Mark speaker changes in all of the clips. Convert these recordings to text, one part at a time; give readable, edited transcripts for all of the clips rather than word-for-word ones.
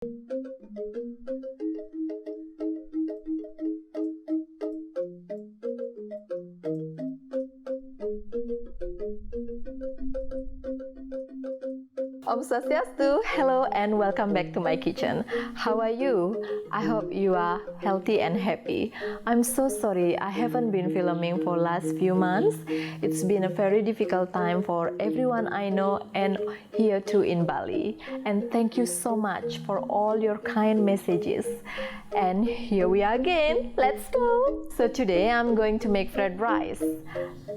Speaker 1: Om Swastiastu, hello and welcome back to my kitchen. How are you? I hope you are healthy and happy. I'm so sorry I haven't been filming for last few months. It's been a very difficult time for everyone I know and here too in Bali. And thank you so much for all your kind messages. And here we are again. Let's go! So today I'm going to make fried rice,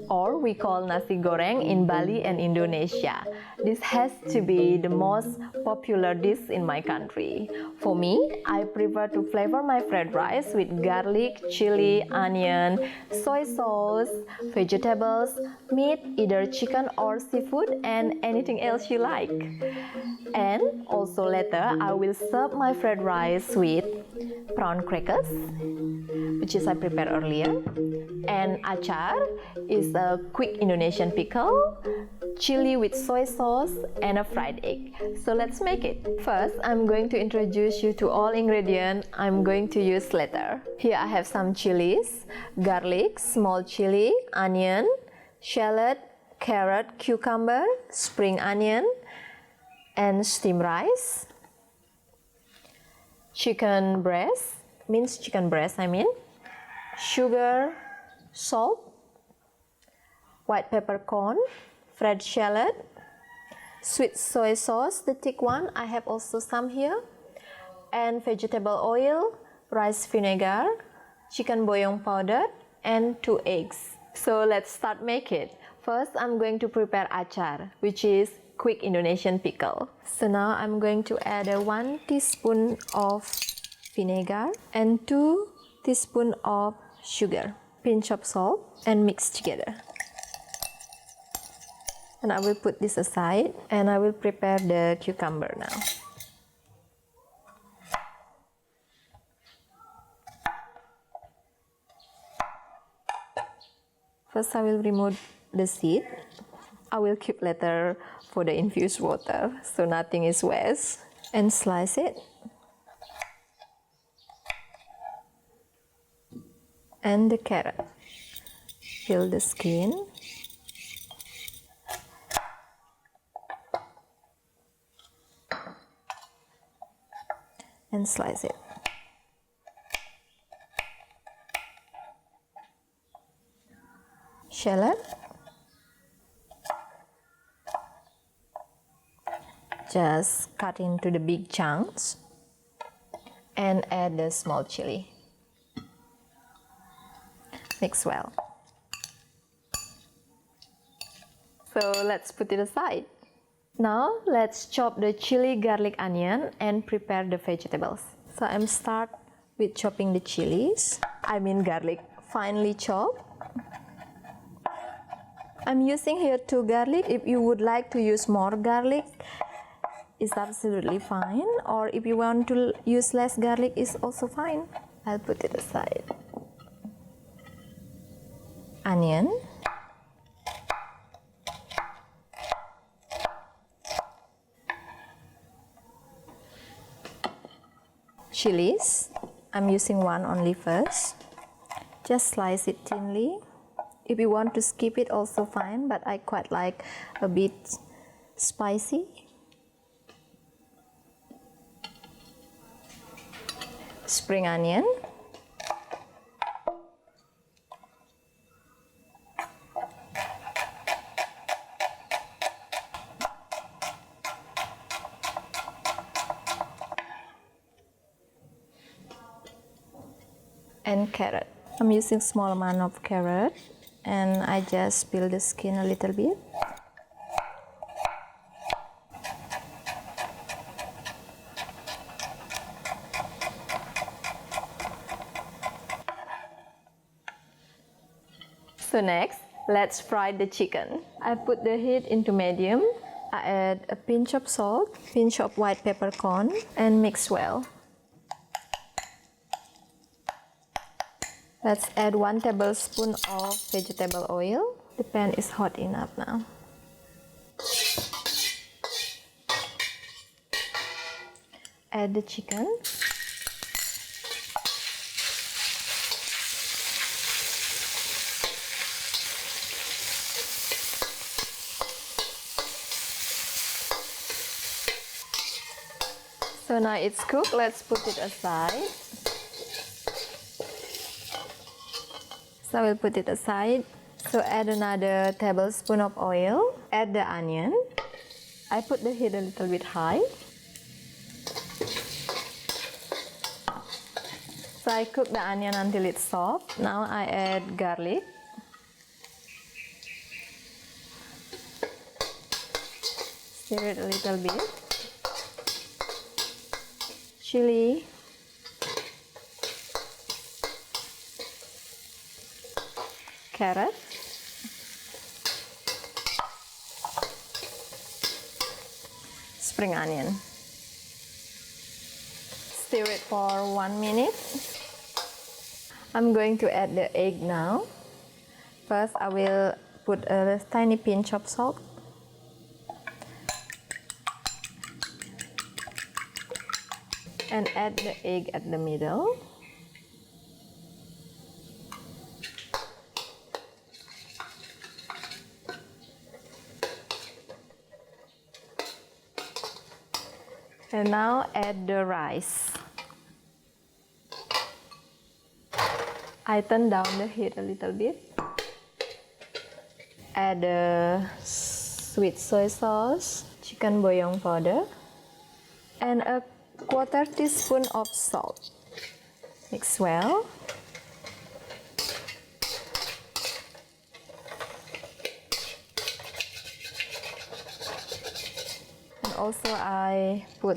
Speaker 1: or we call Nasi Goreng in Bali and Indonesia. This has to be the most popular dish in my country. For me, I prefer to flavor my fried rice with garlic, chili, onion, soy sauce, vegetables, meat, either chicken or seafood, and anything else you like. And also later, I will serve my fried rice with prawn crackers, which is I prepared earlier, and acar is a quick Indonesian pickle, chili with soy sauce, and a fried egg. So let's make it. First, I'm going to introduce you to all ingredients I'm going to use later. Here I have some chilies, garlic, small chili, onion, shallot, carrot, cucumber, spring onion, and steamed rice, chicken breast, minced chicken breast sugar, salt, white peppercorn, fried shallot, sweet soy sauce, the thick one, I have also some here, and vegetable oil, rice vinegar, chicken bouillon powder, and 2 eggs. So let's start make it. First, I'm going to prepare acar, which is quick Indonesian pickle. So now I'm going to add 1 teaspoon of vinegar and 2 teaspoons of sugar, pinch of salt, and mix together. And I will put this aside and I will prepare the cucumber now. First I will remove the seed. I will keep later for the infused water so nothing is waste. And slice it. And the carrot. Peel the skin. And slice it. Shallot. Just cut into the big chunks and add the small chili. Mix well. So let's put it aside. Now let's chop the chili, garlic, onion and prepare the vegetables. So I'm start with chopping the chilies, garlic, finely chopped. I'm using here 2 garlic. If you would like to use more garlic, it's absolutely fine, or if you want to use less garlic, it's also fine. I'll put it aside. Onion, chilies, I'm using 1 only first. Just slice it thinly. If you want to skip it, also fine, but I quite like a bit spicy. Spring onion, and carrot. I'm using small amount of carrot and I just peel the skin a little bit. So next, let's fry the chicken. I put the heat into medium. I add a pinch of salt, pinch of white peppercorn, and mix well. Let's add 1 tablespoon of vegetable oil. The pan is hot enough now. add the chicken. So now it's cooked, let's put it aside. So I will put it aside. So add another tablespoon of oil. Add the onion. I put the heat a little bit high. So I cook the onion until it's soft. Now I add garlic. Stir it a little bit. Chilli. Carrot. Spring onion. Stir it for 1 minute. I'm going to add the egg now. First, I will put a tiny pinch of salt. And add the egg at the middle. And now add the rice. I turn down the heat a little bit. Add the sweet soy sauce, chicken bouillon powder, and a 1/4 teaspoon of salt. Mix well. And also I put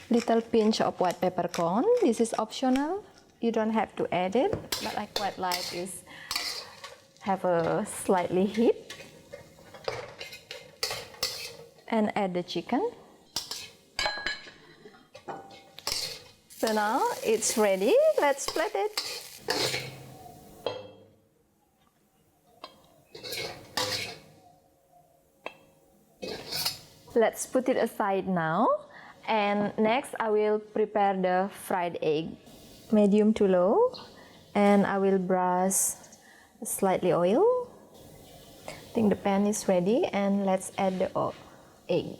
Speaker 1: little pinch of white peppercorn. This is optional. You don't have to add it, but I quite like this. Have a slightly heat. And add the chicken. So now it's ready. Let's plate it. Let's put it aside now. And next I will prepare the fried egg. Medium to low. And I will brush slightly oil. I think the pan is ready, and let's add the egg.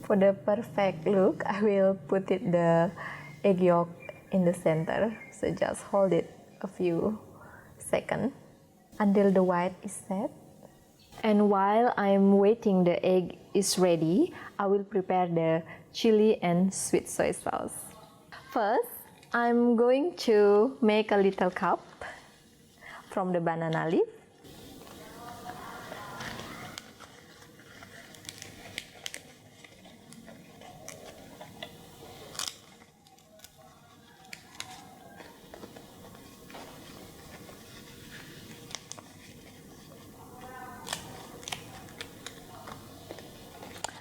Speaker 1: For the perfect look, I will put the egg yolk in the center. So just hold it a few seconds until the white is set. And while I'm waiting the egg is ready, I will prepare the chili and sweet soy sauce. First, I'm going to make a little cup from the banana leaf.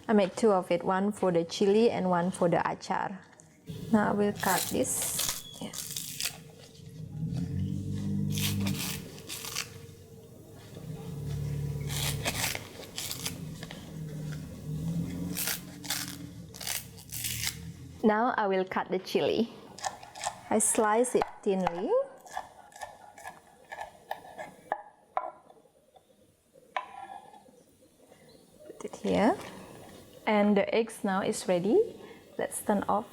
Speaker 1: I make 2 of it, one for the chili and one for the acar. Now I will cut this. Yeah. Now I will cut the chili. I slice it thinly. Put it here. And the eggs now is ready. Let's turn off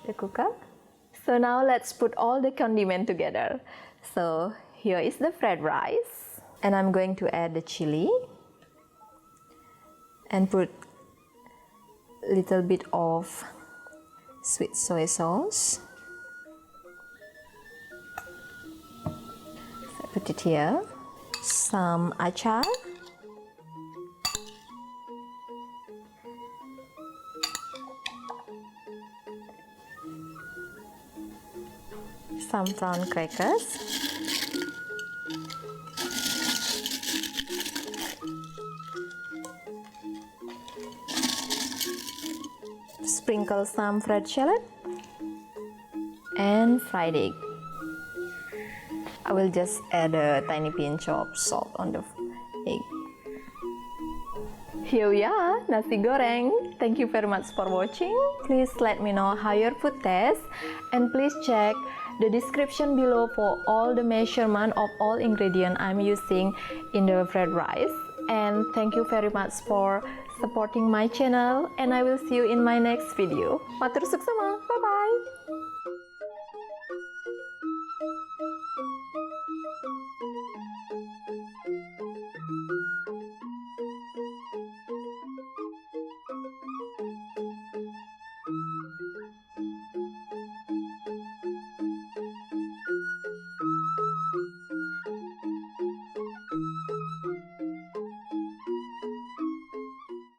Speaker 1: the cooker. So now let's put all the condiment together. So here is the fried rice. And I'm going to add the chili. And put a little bit of sweet soy sauce. So put it here. Some acar. Some brown crackers. Sprinkle some fried shallot and fried egg. I will just add a tiny pinch of salt on the egg. Here we are, nasi goreng. Thank you very much for watching. Please let me know how your food tastes, and please check the description below for all the measurement of all ingredients I'm using in the fried rice. And thank you very much for supporting my channel, and I will see you in my next video. Matur suksma, bye bye.